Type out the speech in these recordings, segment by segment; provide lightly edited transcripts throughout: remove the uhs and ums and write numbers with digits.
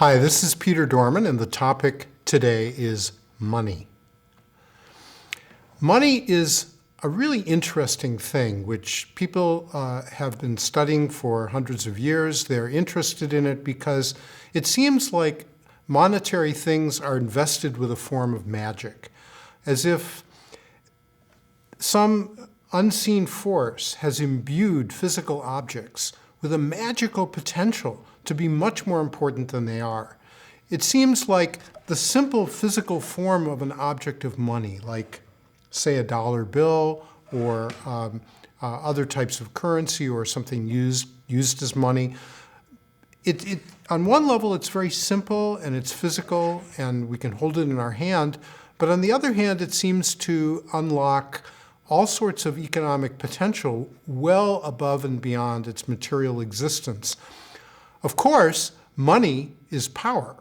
Hi, this is Peter Dorman, and the topic today is money. Money is a really interesting thing, which people have been studying for hundreds of years. They're interested in it because it seems like monetary things are invested with a form of magic, as if some unseen force has imbued physical objects with a magical potential to be much more important than they are. It seems like the simple physical form of an object of money, like, say, a dollar bill or other types of currency or something used as money, on one level, it's very simple and it's physical and we can hold it in our hand. But on the other hand, it seems to unlock all sorts of economic potential well above and beyond its material existence. Of course, money is power.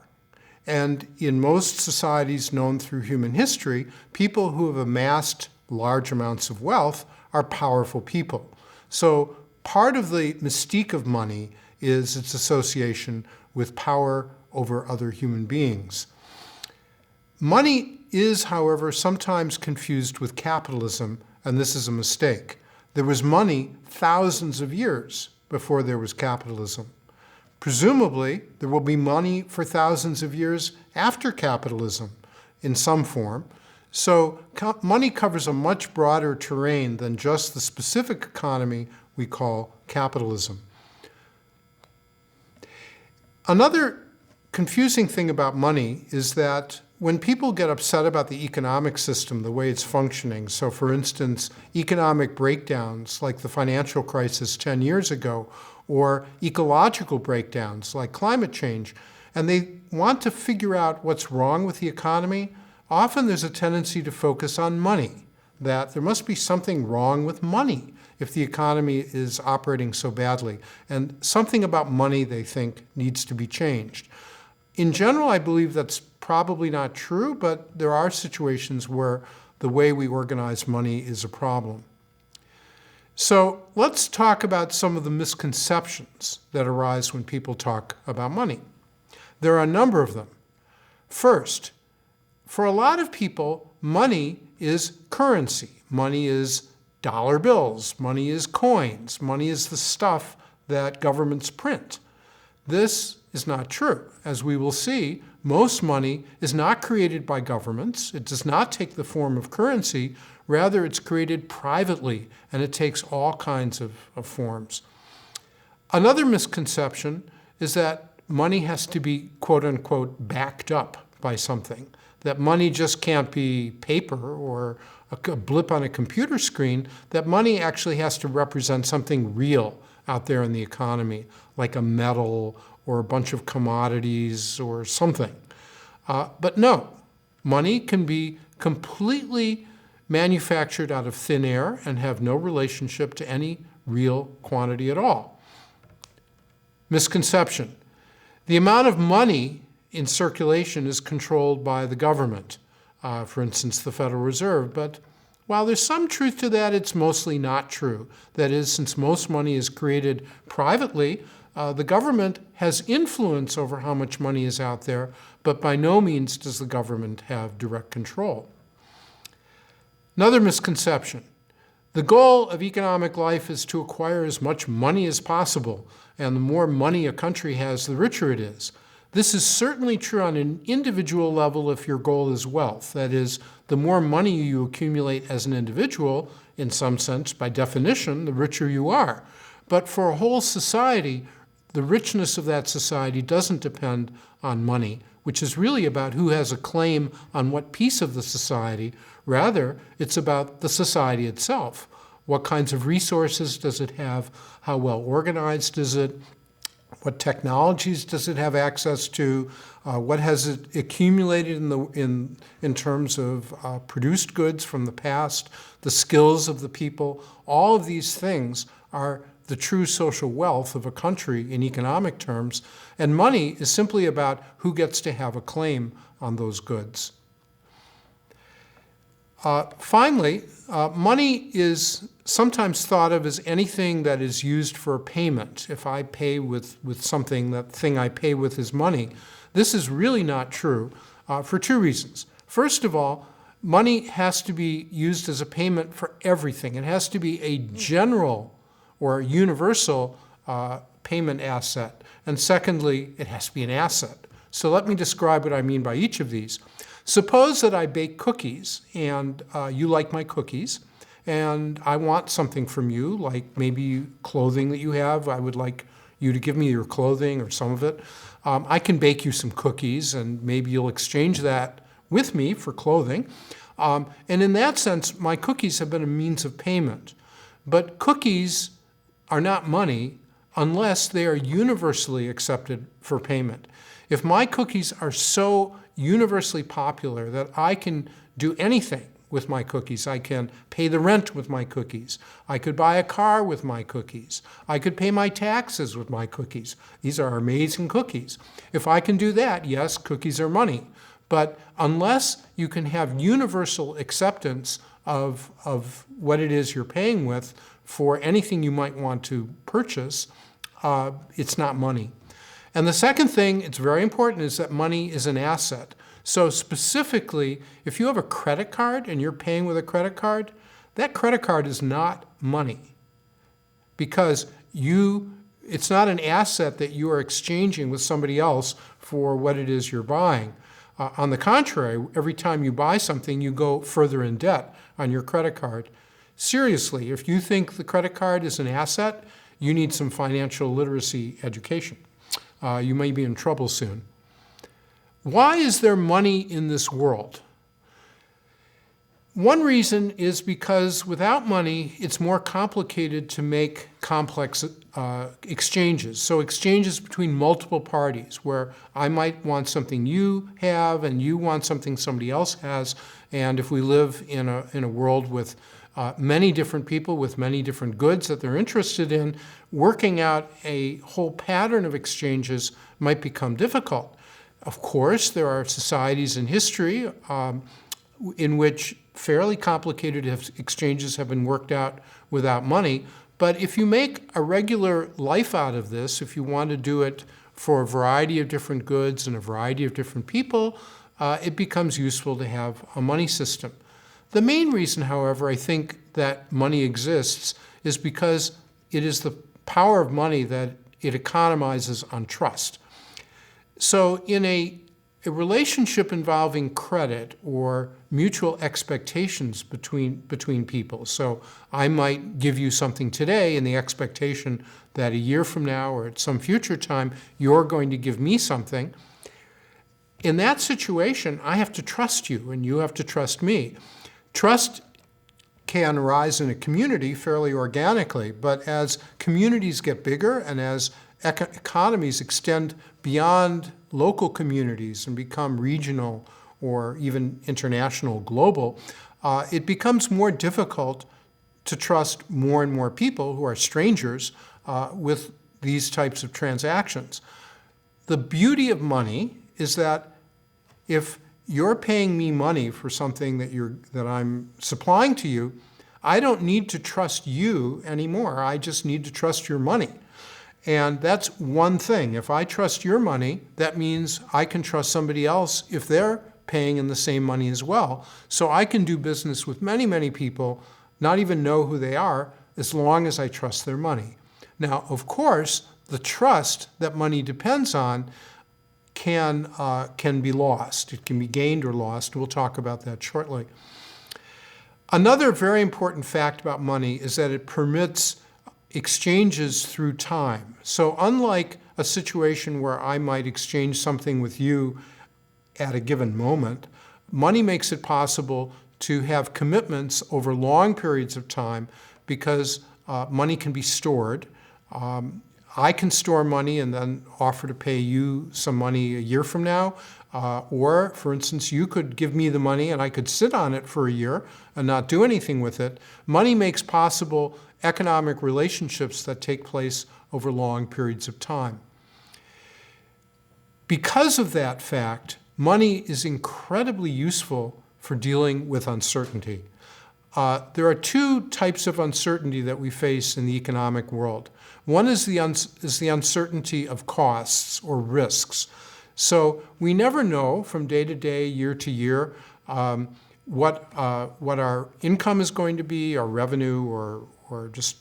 And in most societies known through human history, people who have amassed large amounts of wealth are powerful people. So part of the mystique of money is its association with power over other human beings. Money is, however, sometimes confused with capitalism, and this is a mistake. There was money thousands of years before there was capitalism. Presumably, there will be money for thousands of years after capitalism in some form. So money covers a much broader terrain than just the specific economy we call capitalism. Another confusing thing about money is that when people get upset about the economic system, the way it's functioning, so for instance, economic breakdowns like the financial crisis 10 years ago, or ecological breakdowns like climate change, and they want to figure out what's wrong with the economy, often there's a tendency to focus on money, that there must be something wrong with money if the economy is operating so badly. And something about money, they think, needs to be changed. In general, I believe that's probably not true, but there are situations where the way we organize money is a problem. So let's talk about some of the misconceptions that arise when people talk about money. There are a number of them. First, for a lot of people, money is currency. Money is dollar bills. Money is coins. Money is the stuff that governments print. This is not true. As we will see, most money is not created by governments. It does not take the form of currency. Rather, it's created privately, and it takes all kinds of forms. Another misconception is that money has to be, quote unquote, backed up by something, that money just can't be paper or a blip on a computer screen, that money actually has to represent something real out there in the economy, like a metal or a bunch of commodities or something. But no, money can be completely manufactured out of thin air and have no relationship to any real quantity at all. Misconception. The amount of money in circulation is controlled by the government, for instance, the Federal Reserve. But while there's some truth to that, it's mostly not true. That is, since most money is created privately, the government has influence over how much money is out there, but by no means does the government have direct control. Another misconception. The goal of economic life is to acquire as much money as possible, and the more money a country has, the richer it is. This is certainly true on an individual level if your goal is wealth. That is, the more money you accumulate as an individual, in some sense, by definition, the richer you are. But for a whole society, the richness of that society doesn't depend on money, which is really about who has a claim on what piece of the society. Rather, it's about the society itself. What kinds of resources does it have? How well organized is it? What technologies does it have access to? What has it accumulated in terms of produced goods from the past? The skills of the people? All of these things are the true social wealth of a country in economic terms, and money is simply about who gets to have a claim on those goods. Finally, money is sometimes thought of as anything that is used for payment. If I pay with something, that thing I pay with is money. This is really not true for two reasons. First of all, money has to be used as a payment for everything. It has to be a general or universal payment asset. And secondly, it has to be an asset. So let me describe what I mean by each of these. Suppose that I bake cookies and you like my cookies, and I want something from you, like maybe clothing that you have. I would like you to give me your clothing or some of it. I can bake you some cookies, and maybe you'll exchange that with me for clothing. And in that sense, my cookies have been a means of payment. But cookies are not money unless they are universally accepted for payment. If my cookies are so universally popular that I can do anything with my cookies, I can pay the rent with my cookies, I could buy a car with my cookies, I could pay my taxes with my cookies. These are amazing cookies. If I can do that, yes, cookies are money. But unless you can have universal acceptance of what it is you're paying with for anything you might want to purchase, it's not money. And the second thing, it's very important, is that money is an asset. So specifically, if you have a credit card and you're paying with a credit card, that credit card is not money because it's not an asset that you are exchanging with somebody else for what it is you're buying. On the contrary, every time you buy something, you go further in debt on your credit card. Seriously, if you think the credit card is an asset, you need some financial literacy education. You may be in trouble soon. Why is there money in this world? One reason is because without money, it's more complicated to make complex exchanges. So exchanges between multiple parties where I might want something you have and you want something somebody else has. And if we live in a world with many different people with many different goods that they're interested in, working out a whole pattern of exchanges might become difficult. Of course, there are societies in history in which fairly complicated exchanges have been worked out without money. But if you make a regular life out of this, if you want to do it for a variety of different goods and a variety of different people, it becomes useful to have a money system. The main reason, however, I think that money exists is because it is the power of money that it economizes on trust. So in a relationship involving credit or mutual expectations between people, so I might give you something today in the expectation that a year from now or at some future time, you're going to give me something. In that situation, I have to trust you and you have to trust me. Trust can arise in a community fairly organically, but as communities get bigger and as economies extend beyond local communities and become regional or even international, global, it becomes more difficult to trust more and more people who are strangers with these types of transactions. The beauty of money is that if you're paying me money for something that I'm supplying to you, I don't need to trust you anymore. I just need to trust your money. And that's one thing. If I trust your money, that means I can trust somebody else if they're paying in the same money as well. So I can do business with many, many people, not even know who they are, as long as I trust their money. Now, of course, the trust that money depends on can be lost. It can be gained or lost. We'll talk about that shortly. Another very important fact about money is that it permits exchanges through time. So unlike a situation where I might exchange something with you at a given moment, money makes it possible to have commitments over long periods of time because money can be stored. I can store money and then offer to pay you some money a year from now. Or, for instance, you could give me the money and I could sit on it for a year and not do anything with it. Money makes possible economic relationships that take place over long periods of time. Because of that fact, money is incredibly useful for dealing with uncertainty. There are two types of uncertainty that we face in the economic world. One is the uncertainty of costs or risks. So we never know from day to day, year to year, what our income is going to be, our revenue, or just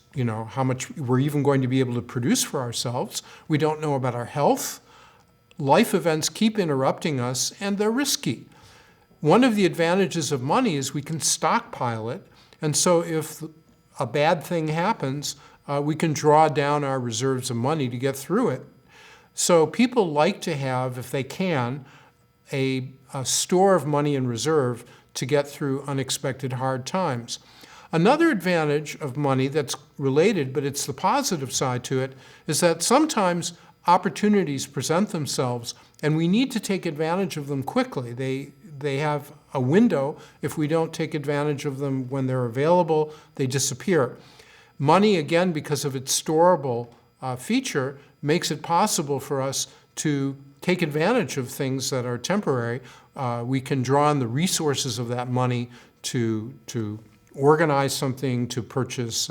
how much we're even going to be able to produce for ourselves. We don't know about our health. Life events keep interrupting us, and they're risky. One of the advantages of money is we can stockpile it, and so if a bad thing happens, we can draw down our reserves of money to get through it. So people like to have, if they can, a store of money in reserve to get through unexpected hard times. Another advantage of money that's related, but it's the positive side to it, is that sometimes opportunities present themselves and we need to take advantage of them quickly. They have a window. If we don't take advantage of them when they're available, they disappear. Money, again, because of its storable feature, makes it possible for us to take advantage of things that are temporary. We can draw on the resources of that money to organize something, to purchase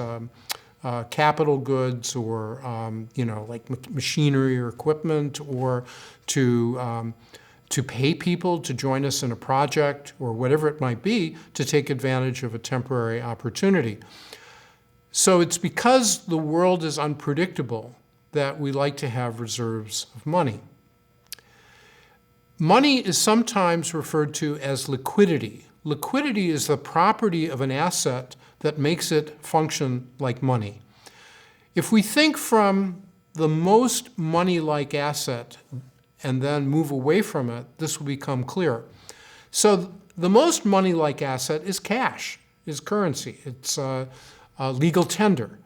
capital goods, or like machinery or equipment, or to pay people to join us in a project, or whatever it might be, to take advantage of a temporary opportunity. So it's because the world is unpredictable that we like to have reserves of money. Money is sometimes referred to as liquidity. Liquidity is the property of an asset that makes it function like money. If we think from the most money-like asset and then move away from it, this will become clear. So the most money-like asset is cash, is currency. It's legal tender.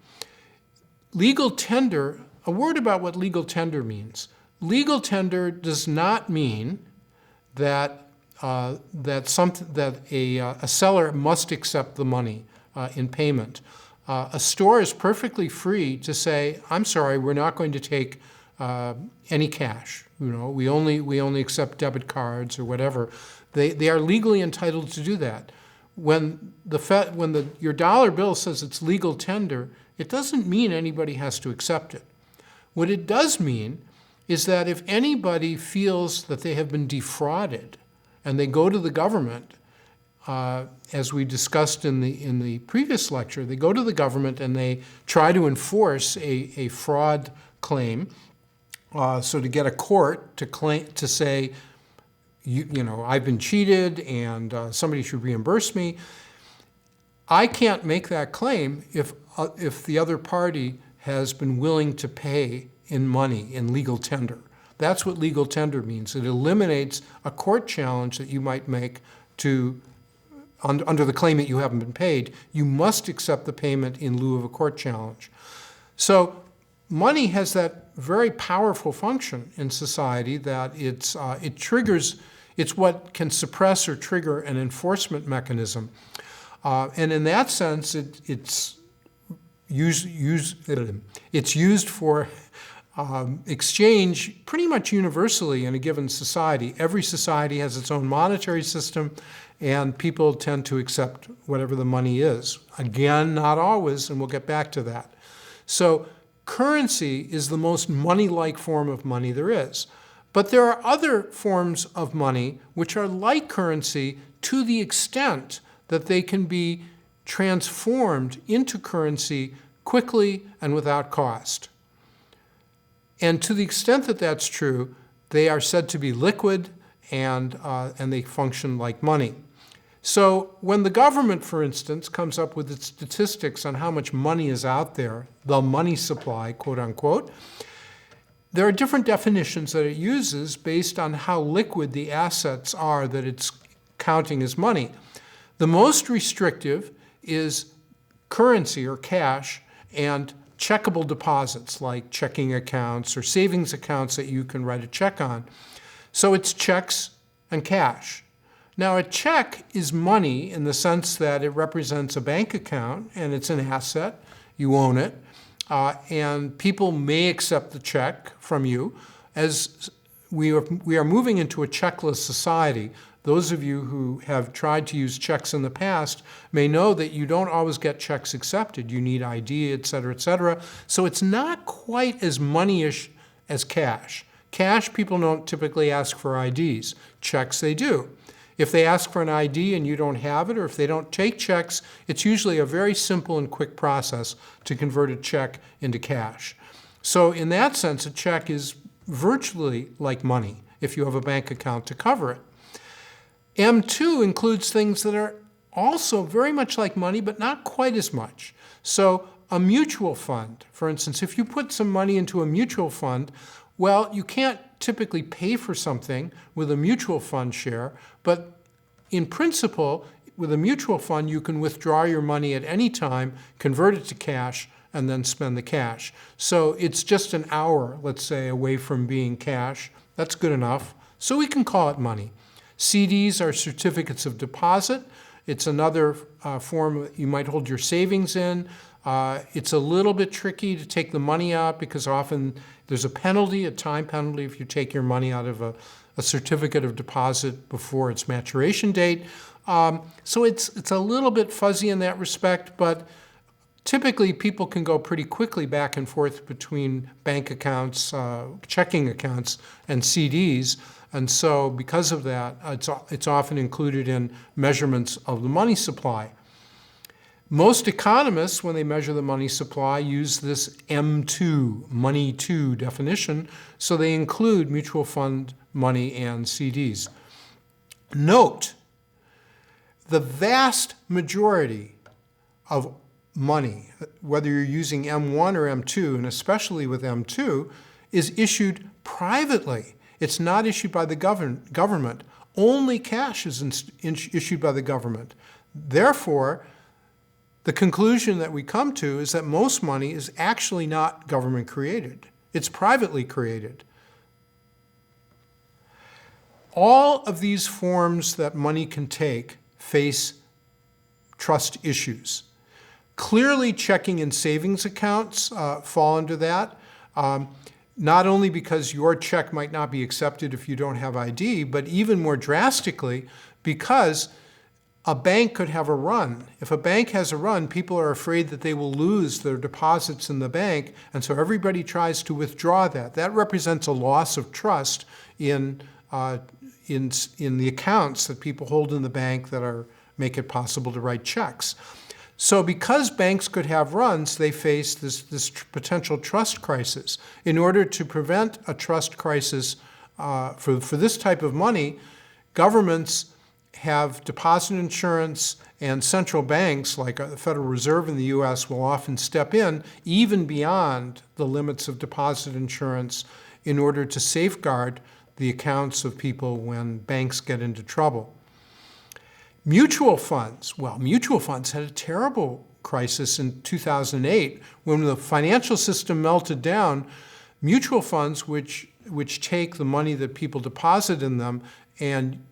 Legal tender, a word about what legal tender means. Legal tender does not mean that a seller must accept the money in payment. A store is perfectly free to say, "I'm sorry, we're not going to take any cash. We only accept debit cards," or whatever. They are legally entitled to do that. When your dollar bill says it's legal tender, it doesn't mean anybody has to accept it. What it does mean is that if anybody feels that they have been defrauded and they go to the government, as we discussed in the previous lecture, they go to the government and they try to enforce a fraud claim. So to get a court to say, I've been cheated and somebody should reimburse me, I can't make that claim if the other party has been willing to pay in money, in legal tender. That's what legal tender means. It eliminates a court challenge that you might make under the claim that you haven't been paid. You must accept the payment in lieu of a court challenge. So money has that very powerful function in society that it triggers. It's what can suppress or trigger an enforcement mechanism. And in that sense, it's used for exchange pretty much universally in a given society. Every society has its own monetary system, and people tend to accept whatever the money is. Again, not always, and we'll get back to that. So currency is the most money-like form of money there is. But there are other forms of money which are like currency to the extent that they can be transformed into currency quickly and without cost. And to the extent that that's true, they are said to be liquid and they function like money. So when the government, for instance, comes up with its statistics on how much money is out there, the money supply, quote unquote, there are different definitions that it uses based on how liquid the assets are that it's counting as money. The most restrictive is currency or cash and checkable deposits like checking accounts or savings accounts that you can write a check on. So it's checks and cash. Now, a check is money in the sense that it represents a bank account and it's an asset. You own it. And people may accept the check from you. As we are moving into a checkless society, Those of you who have tried to use checks in the past may know that you don't always get checks accepted. You need ID, et cetera, et cetera. So it's not quite as money-ish as cash. Cash, people don't typically ask for IDs. Checks, they do. If they ask for an ID and you don't have it, or if they don't take checks, it's usually a very simple and quick process to convert a check into cash. So in that sense, a check is virtually like money if you have a bank account to cover it. M2 includes things that are also very much like money, but not quite as much. So a mutual fund, for instance, if you put some money into a mutual fund, well, you can't typically pay for something with a mutual fund share, but in principle, with a mutual fund, you can withdraw your money at any time, convert it to cash, and then spend the cash. So it's just an hour, let's say, away from being cash. That's good enough. So we can call it money. CDs are certificates of deposit. It's another form you might hold your savings in. It's a little bit tricky to take the money out because often there's a penalty, a time penalty, if you take your money out of a certificate of deposit before its maturation date. So it's a little bit fuzzy in that respect, but typically people can go pretty quickly back and forth between bank accounts, checking accounts, and CDs. And so because of that, it's often included in measurements of the money supply. Most economists, when they measure the money supply, use this M2, money 2 definition, so they include mutual fund money and CDs. Note, the vast majority of money, whether you're using M1 or M2, and especially with M2, is issued privately. It's not issued by the government. Only cash is issued by the government. Therefore, the conclusion that we come to is that most money is actually not government created. It's privately created. All of these forms that money can take face trust issues. Clearly, checking and savings accounts fall under that, not only because your check might not be accepted if you don't have ID, but even more drastically because a bank could have a run. If a bank has a run, people are afraid that they will lose their deposits in the bank, and so everybody tries to withdraw that. That represents a loss of trust in the accounts that people hold in the bank that make it possible to write checks. So because banks could have runs, they face this potential trust crisis. In order to prevent a trust crisis for this type of money, governments have deposit insurance, and central banks like the Federal Reserve in the US will often step in even beyond the limits of deposit insurance in order to safeguard the accounts of people when banks get into trouble. Mutual funds, well, mutual funds had a terrible crisis in 2008 when the financial system melted down. Mutual funds, which take the money that people deposit in them and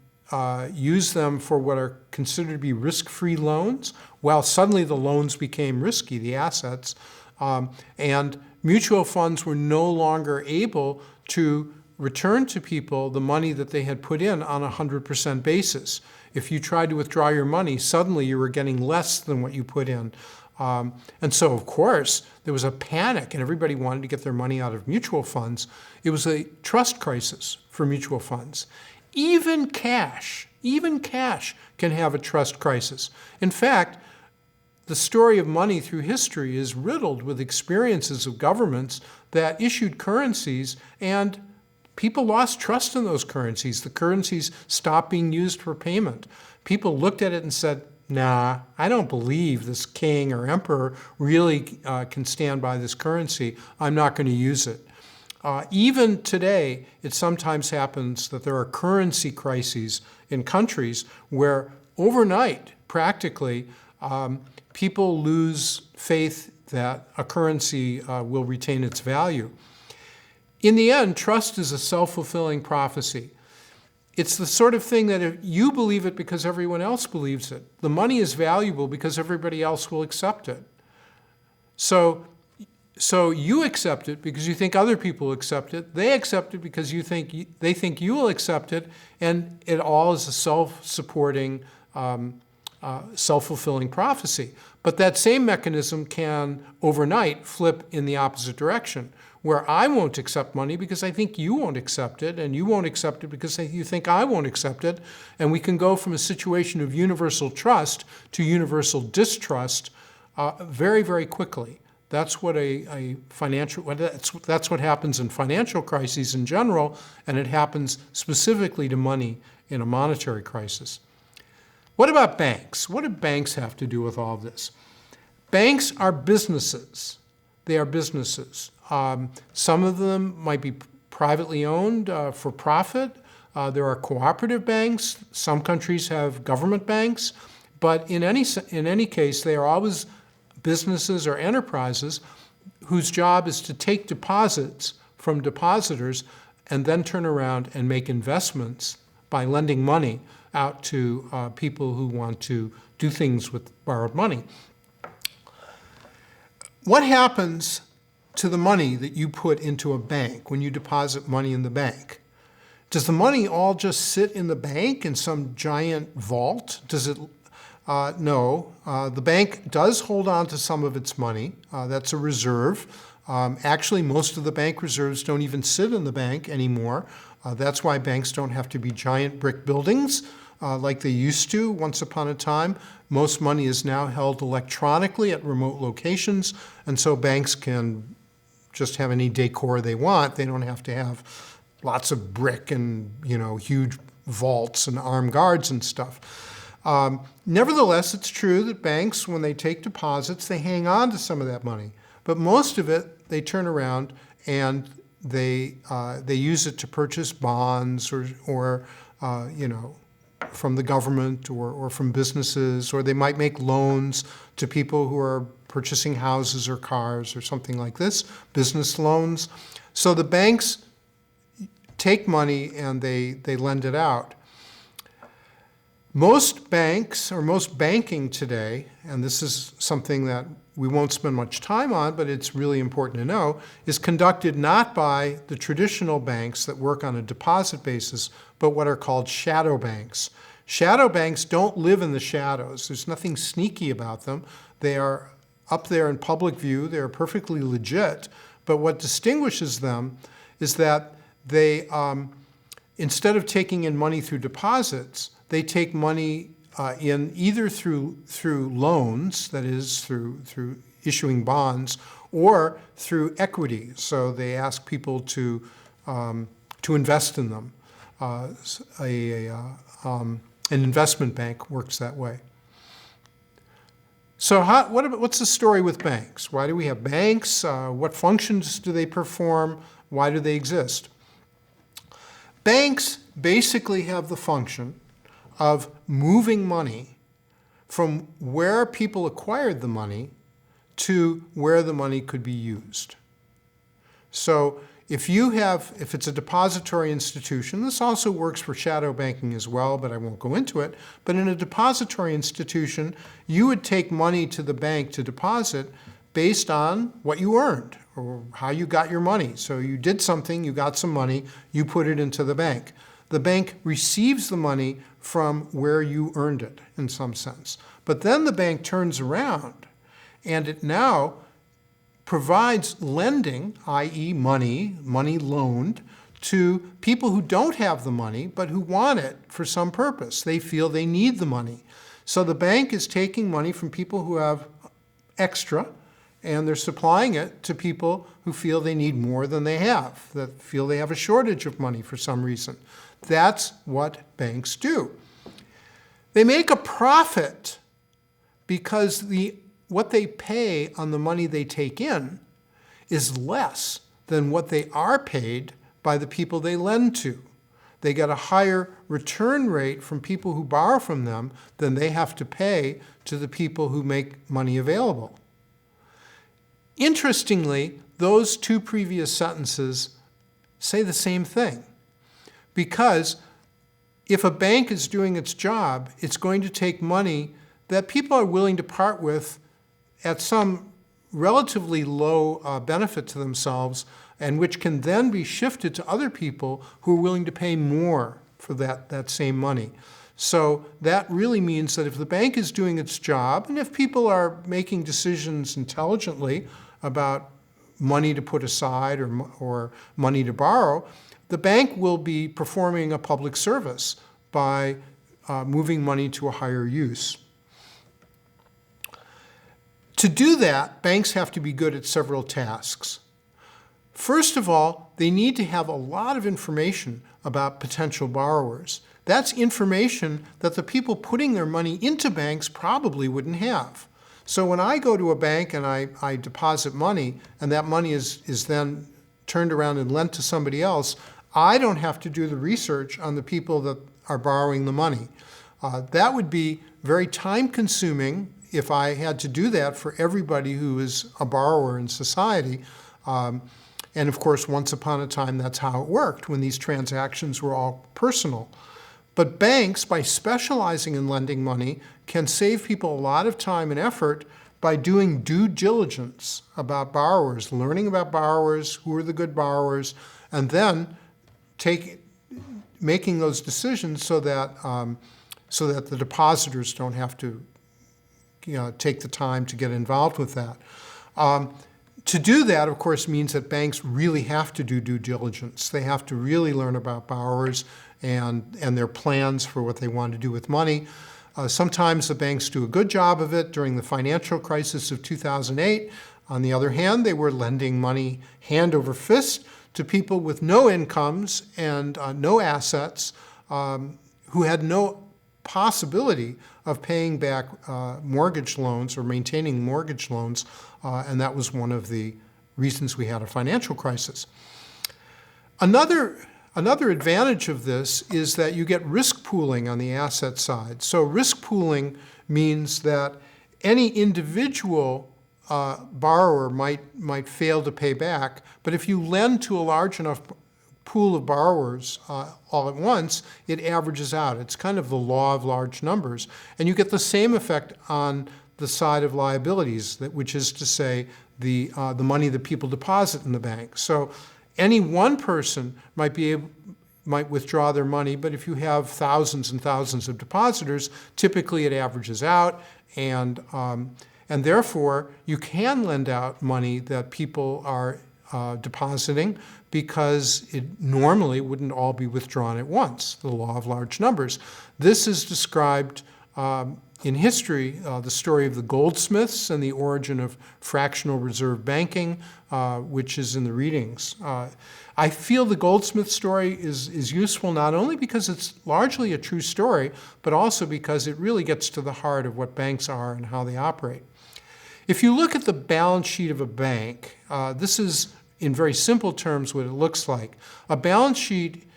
use them for what are considered to be risk-free loans, well, suddenly the loans became risky, the assets, and mutual funds were no longer able to return to people the money that they had put in on a 100% basis. If you tried to withdraw your money, suddenly you were getting less than what you put in. And so, of course, there was a panic and everybody wanted to get their money out of mutual funds. It was a trust crisis for mutual funds. Even cash can have a trust crisis. In fact, the story of money through history is riddled with experiences of governments that issued currencies and people lost trust in those currencies. The currencies stopped being used for payment. People looked at it and said, nah, I don't believe this king or emperor really can stand by this currency. I'm not going to use it. Even today, it sometimes happens that there are currency crises in countries where overnight, practically, people lose faith that a currency will retain its value. In the end, trust is a self-fulfilling prophecy. It's the sort of thing that if you believe it because everyone else believes it. The money is valuable because everybody else will accept it. So So you accept it because you think other people accept it. They accept it because they think you will accept it, and it all is a self-supporting, self-fulfilling prophecy. But that same mechanism can overnight flip in the opposite direction, where I won't accept money because I think you won't accept it, and you won't accept it because you think I won't accept it, and we can go from a situation of universal trust to universal distrust very, very quickly. That's what that's what happens in financial crises in general, and it happens specifically to money in a monetary crisis. What about banks? What do banks have to do with all of this? Banks are businesses. They are businesses. Some of them might be privately owned for profit. There are cooperative banks. Some countries have government banks. But in any case, they are always businesses or enterprises whose job is to take deposits from depositors and then turn around and make investments by lending money out to people who want to do things with borrowed money. What happens to the money that you put into a bank when you deposit money in the bank? Does the money all just sit in the bank in some giant vault? Does it? No. The bank does hold on to some of its money. That's a reserve. Actually, most of the bank reserves don't even sit in the bank anymore. That's why banks don't have to be giant brick buildings like they used to once upon a time. Most money is now held electronically at remote locations, and so banks can just have any decor they want. They don't have to have lots of brick and huge vaults and armed guards and stuff. Nevertheless, it's true that banks, when they take deposits, they hang on to some of that money. But most of it, they turn around and they use it to purchase bonds or from the government or from businesses, or they might make loans to people who are purchasing houses or cars or something like this, business loans. So the banks take money and they lend it out. Most banks, or most banking today, and this is something that we won't spend much time on, but it's really important to know, is conducted not by the traditional banks that work on a deposit basis, but what are called shadow banks. Shadow banks don't live in the shadows. There's nothing sneaky about them. They are up there in public view. They are perfectly legit. But what distinguishes them is that they, instead of taking in money through deposits, they take money in either through loans, that is, through issuing bonds, or through equity. So they ask people to invest in them. An investment bank works that way. So what's the story with banks? Why do we have banks? What functions do they perform? Why do they exist? Banks basically have the function of moving money from where people acquired the money to where the money could be used. So if it's a depository institution, this also works for shadow banking as well, but I won't go into it. But in a depository institution, you would take money to the bank to deposit based on what you earned or how you got your money. So you did something, you got some money, you put it into the bank. The bank receives the money from where you earned it in some sense. But then the bank turns around and it now provides lending, i.e. money loaned, to people who don't have the money but who want it for some purpose. They feel they need the money. So the bank is taking money from people who have extra and they're supplying it to people who feel they need more than they have, that feel they have a shortage of money for some reason. That's what banks do. They make a profit because what they pay on the money they take in is less than what they are paid by the people they lend to. They get a higher return rate from people who borrow from them than they have to pay to the people who make money available. Interestingly, those two previous sentences say the same thing. Because if a bank is doing its job, it's going to take money that people are willing to part with at some relatively low benefit to themselves, and which can then be shifted to other people who are willing to pay more for that same money. So that really means that if the bank is doing its job, and if people are making decisions intelligently about money to put aside or money to borrow, the bank will be performing a public service by moving money to a higher use. To do that, banks have to be good at several tasks. First of all, they need to have a lot of information about potential borrowers. That's information that the people putting their money into banks probably wouldn't have. So when I go to a bank and I deposit money, and that money is then turned around and lent to somebody else, I don't have to do the research on the people that are borrowing the money. That would be very time-consuming if I had to do that for everybody who is a borrower in society. And of course, once upon a time, that's how it worked when these transactions were all personal. But banks, by specializing in lending money, can save people a lot of time and effort by doing due diligence about borrowers, learning about borrowers, who are the good borrowers, and then making those decisions so that the depositors don't have to take the time to get involved with that. To do that, of course, means that banks really have to do due diligence. They have to really learn about borrowers and their plans for what they want to do with money. Sometimes the banks do a good job of it during the financial crisis of 2008. On the other hand, they were lending money hand over fist to people with no incomes and no assets who had no possibility of paying back mortgage loans or maintaining mortgage loans, and that was one of the reasons we had a financial crisis. Another advantage of this is that you get risk pooling on the asset side. So risk pooling means that any individual borrower might fail to pay back, but if you lend to a large enough pool of borrowers all at once, it averages out. It's kind of the law of large numbers. And you get the same effect on the side of liabilities, which is to say the money that people deposit in the bank. So any one person might withdraw their money, but if you have thousands and thousands of depositors, typically it averages out, and therefore you can lend out money that people are depositing, because it normally wouldn't all be withdrawn at once, the law of large numbers. This is described in history, the story of the goldsmiths and the origin of fractional reserve banking, which is in the readings. I feel the goldsmith story is useful not only because it's largely a true story, but also because it really gets to the heart of what banks are and how they operate. If you look at the balance sheet of a bank, this is in very simple terms what it looks like. A balance sheet,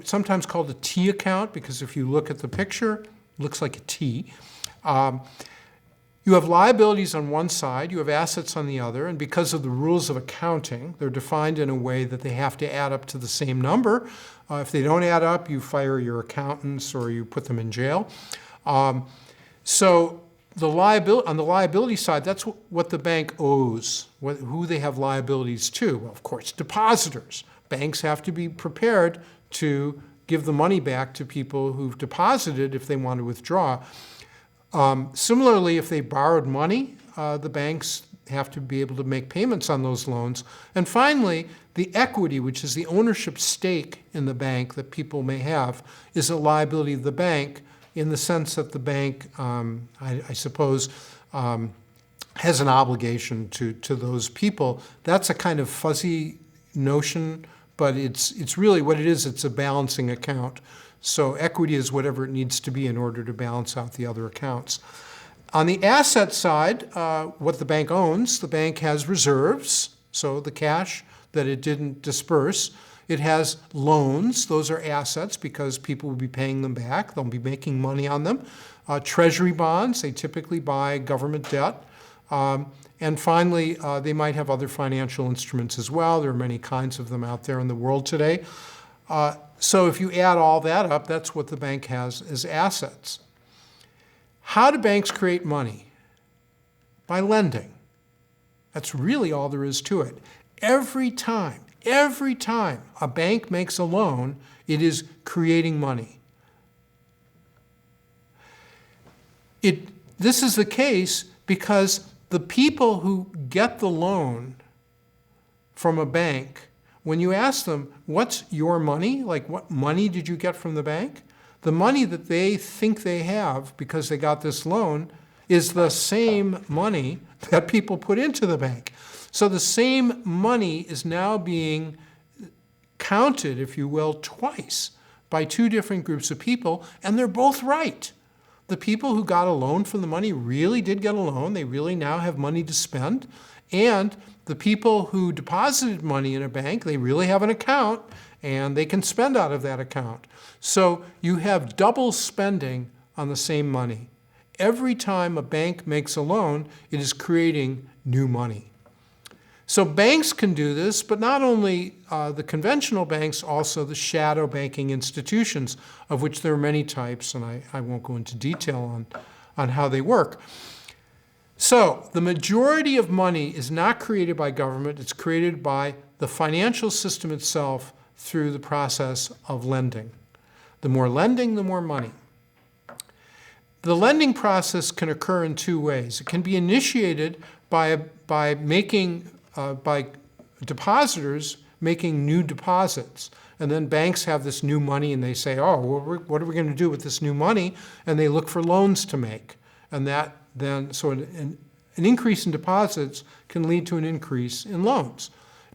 sometimes called a T account, because if you look at the picture, it looks like a T. You have liabilities on one side, you have assets on the other, and because of the rules of accounting, they're defined in a way that they have to add up to the same number. If they don't add up, you fire your accountants or you put them in jail. So on the liability side, that's what the bank owes, who they have liabilities to. Well, of course, depositors. Banks have to be prepared to give the money back to people who've deposited if they want to withdraw. Similarly, if they borrowed money, the banks have to be able to make payments on those loans. And finally, the equity, which is the ownership stake in the bank that people may have, is a liability of the bank, in the sense that the bank, I suppose, has an obligation to those people. That's a kind of fuzzy notion, but it's really what it is. It's a balancing account. So equity is whatever it needs to be in order to balance out the other accounts. On the asset side, what the bank owns, the bank has reserves, so the cash that it didn't disperse. It has loans. Those are assets because people will be paying them back. They'll be making money on them. Treasury bonds, they typically buy government debt. And finally, they might have other financial instruments as well. There are many kinds of them out there in the world today. So if you add all that up, that's what the bank has as assets. How do banks create money? By lending. That's really all there is to it. Every time a bank makes a loan, it is creating money. This is the case because the people who get the loan from a bank, when you ask them, what's your money? Like, what money did you get from the bank? The money that they think they have because they got this loan is the same money that people put into the bank. So the same money is now being counted, if you will, twice by two different groups of people, and they're both right. The people who got a loan from the money really did get a loan. They really now have money to spend. And the people who deposited money in a bank, they really have an account, and they can spend out of that account. So you have double spending on the same money. Every time a bank makes a loan, it is creating new money. So banks can do this, but not only the conventional banks, also the shadow banking institutions, of which there are many types, and I won't go into detail on how they work. So the majority of money is not created by government, it's created by the financial system itself through the process of lending. The more lending, the more money. The lending process can occur in two ways. It can be initiated by depositors making new deposits. And then banks have this new money and they say, oh, well, what are we going to do with this new money? And they look for loans to make. And that then, so an increase in deposits can lead to an increase in loans.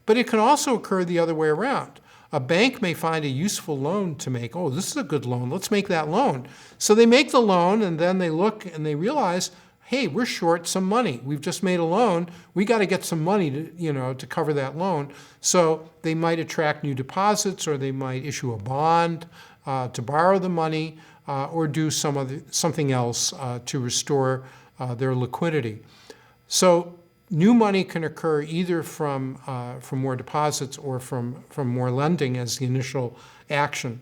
But it can also occur the other way around. A bank may find a useful loan to make. Oh, this is a good loan. Let's make that loan. So they make the loan and then they look and they realize, hey, we're short some money. We've just made a loan. We got to get some money to cover that loan. So they might attract new deposits, or they might issue a bond to borrow the money, or do something else to restore their liquidity. So new money can occur either from more deposits or from more lending as the initial action.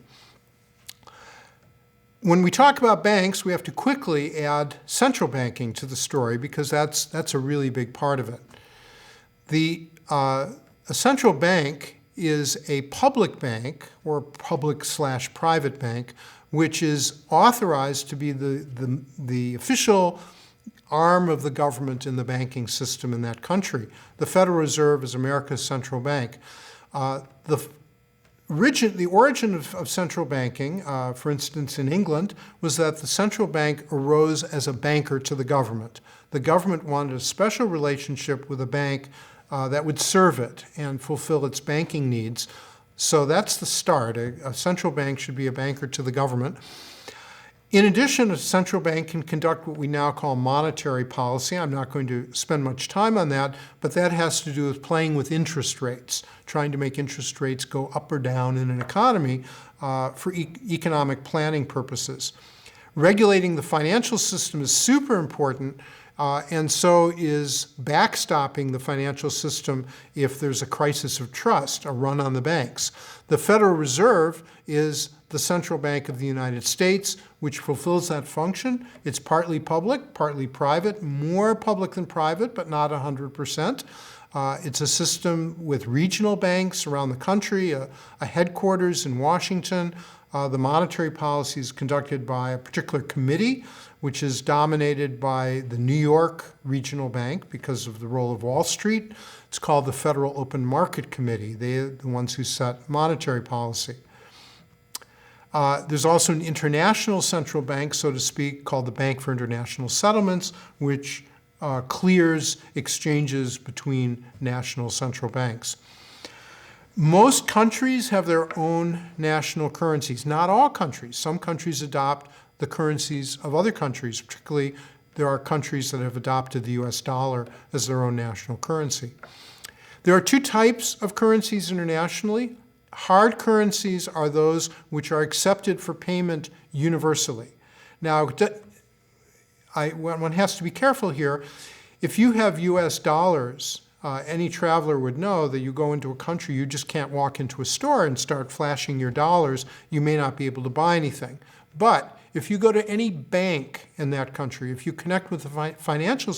When we talk about banks, we have to quickly add central banking to the story because that's a really big part of it. A central bank is a public bank or public/private bank, which is authorized to be the official arm of the government in the banking system in that country. The Federal Reserve is America's central bank. The origin of central banking, for instance, in England, was that the central bank arose as a banker to the government. The government wanted a special relationship with a bank that would serve it and fulfill its banking needs. So that's the start. A central bank should be a banker to the government. In addition, a central bank can conduct what we now call monetary policy. I'm not going to spend much time on that, but that has to do with playing with interest rates, trying to make interest rates go up or down in an economy for economic planning purposes. Regulating the financial system is super important, and so is backstopping the financial system if there's a crisis of trust, a run on the banks. The Federal Reserve is the central bank of the United States, which fulfills that function. It's partly public, partly private, more public than private, but not 100%. It's a system with regional banks around the country, a headquarters in Washington. The monetary policy is conducted by a particular committee, which is dominated by the New York Regional Bank because of the role of Wall Street. It's called the Federal Open Market Committee. They're the ones who set monetary policy. There's also an international central bank, so to speak, called the Bank for International Settlements, which clears exchanges between national central banks. Most countries have their own national currencies. Not all countries. Some countries adopt the currencies of other countries. Particularly, there are countries that have adopted the US dollar as their own national currency. There are two types of currencies internationally. Hard currencies are those which are accepted for payment universally. Now, one has to be careful here. If you have US dollars, any traveler would know that you go into a country, you just can't walk into a store and start flashing your dollars. You may not be able to buy anything. But if you go to any bank in that country, if you connect with the financial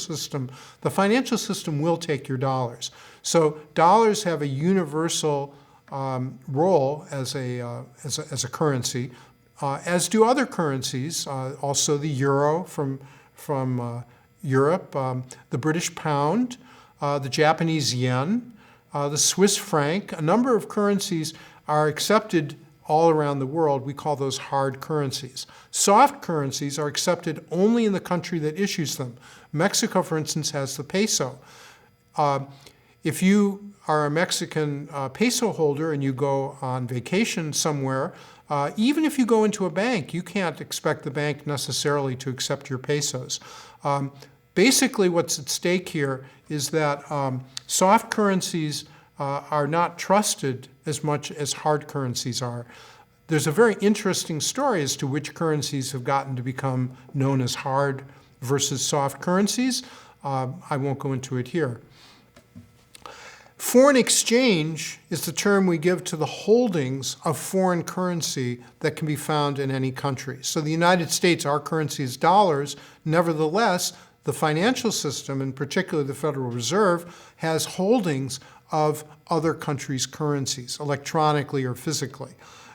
system will take your dollars. So dollars have a universal role as a currency, as do other currencies, also the euro from Europe, the British pound, the Japanese yen, the Swiss franc. A number of currencies are accepted all around the world. We call those hard currencies. Soft currencies are accepted only in the country that issues them. Mexico, for instance, has the peso. If you are a Mexican peso holder and you go on vacation somewhere, even if you go into a bank, you can't expect the bank necessarily to accept your pesos. Basically, what's at stake here is that soft currencies are not trusted as much as hard currencies are. There's a very interesting story as to which currencies have gotten to become known as hard versus soft currencies. I won't go into it here. Foreign exchange is the term we give to the holdings of foreign currency that can be found in any country. So the United States, our currency is dollars. Nevertheless, the financial system, in particular the Federal Reserve, has holdings of other countries' currencies, electronically or physically.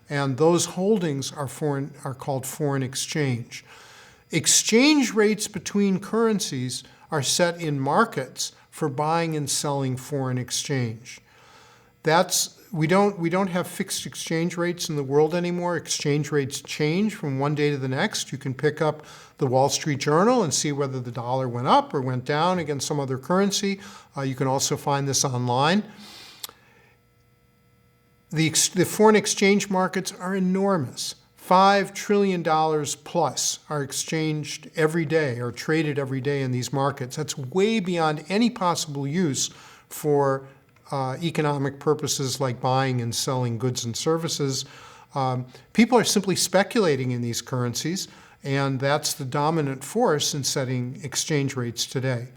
And those holdings are called foreign exchange. Exchange rates between currencies are set in markets for buying and selling foreign exchange. We don't have fixed exchange rates in the world anymore. Exchange rates change from one day to the next. You can pick up the Wall Street Journal and see whether the dollar went up or went down against some other currency. You can also find this online. The foreign exchange markets are enormous. $5 trillion plus are exchanged every day or traded every day in these markets. That's way beyond any possible use for economic purposes like buying and selling goods and services. People are simply speculating in these currencies, and that's the dominant force in setting exchange rates today.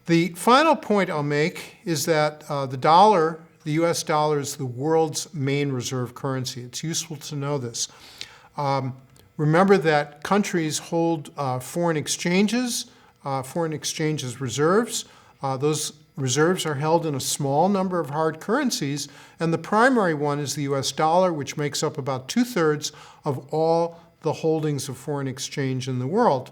The final point I'll make is that the US dollar is the world's main reserve currency. It's useful to know this. Remember that countries hold foreign exchanges reserves. Those reserves are held in a small number of hard currencies, and the primary one is the US dollar, which makes up about 2/3 of all the holdings of foreign exchange in the world.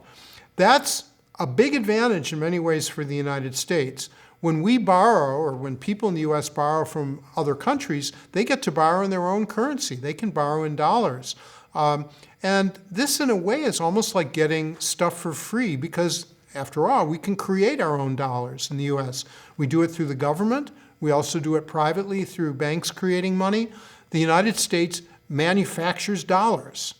That's a big advantage in many ways for the United States. When we borrow, or when people in the US borrow from other countries, they get to borrow in their own currency. They can borrow in dollars. And this, in a way, is almost like getting stuff for free because, after all, we can create our own dollars in the US. We do it through the government. We also do it privately through banks creating money. The United States manufactures dollars.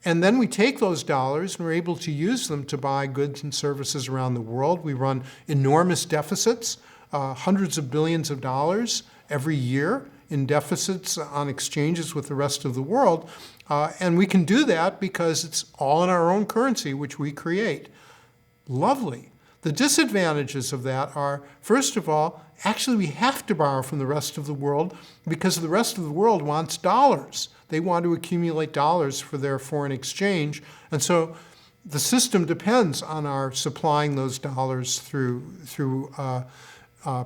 And then we take those dollars and we're able to use them to buy goods and services around the world. We run enormous deficits, hundreds of billions of dollars every year in deficits on exchanges with the rest of the world. And we can do that because it's all in our own currency, which we create. Lovely. The disadvantages of that are, first of all, actually we have to borrow from the rest of the world because the rest of the world wants dollars. They want to accumulate dollars for their foreign exchange. And so the system depends on our supplying those dollars through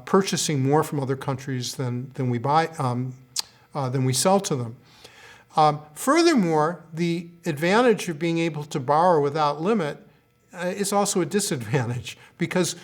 purchasing more from other countries than we sell to them. Furthermore, the advantage of being able to borrow without limit is also a disadvantage because,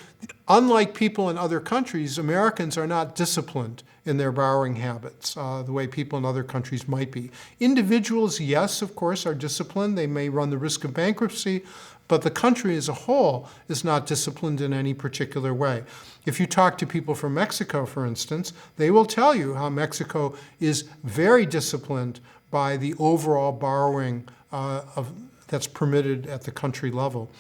unlike people in other countries, Americans are not disciplined in their borrowing habits the way people in other countries might be. Individuals, yes, of course, are disciplined. They may run the risk of bankruptcy, but the country as a whole is not disciplined in any particular way. If you talk to people from Mexico, for instance, they will tell you how Mexico is very disciplined by the overall borrowing that's permitted at the country level.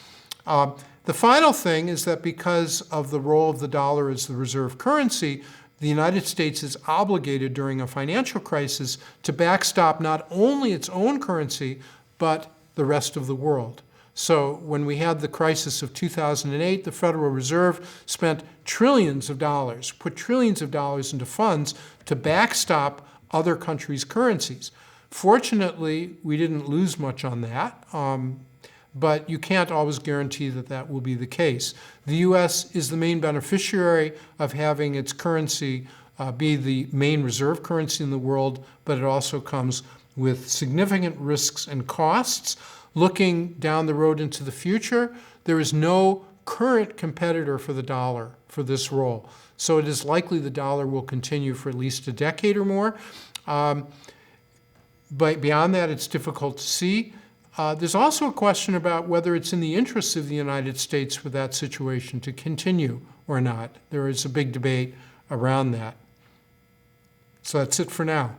The final thing is that because of the role of the dollar as the reserve currency, the United States is obligated during a financial crisis to backstop not only its own currency, but the rest of the world. So when we had the crisis of 2008, the Federal Reserve spent trillions of dollars, put trillions of dollars into funds to backstop other countries' currencies. Fortunately, we didn't lose much on that, but you can't always guarantee that that will be the case. The U.S. is the main beneficiary of having its currency be the main reserve currency in the world, but it also comes with significant risks and costs. Looking down the road into the future, there is no current competitor for the dollar for this role. So it is likely the dollar will continue for at least a decade or more. But beyond that, it's difficult to see. There's also a question about whether it's in the interests of the United States for that situation to continue or not. There is a big debate around that. So that's it for now.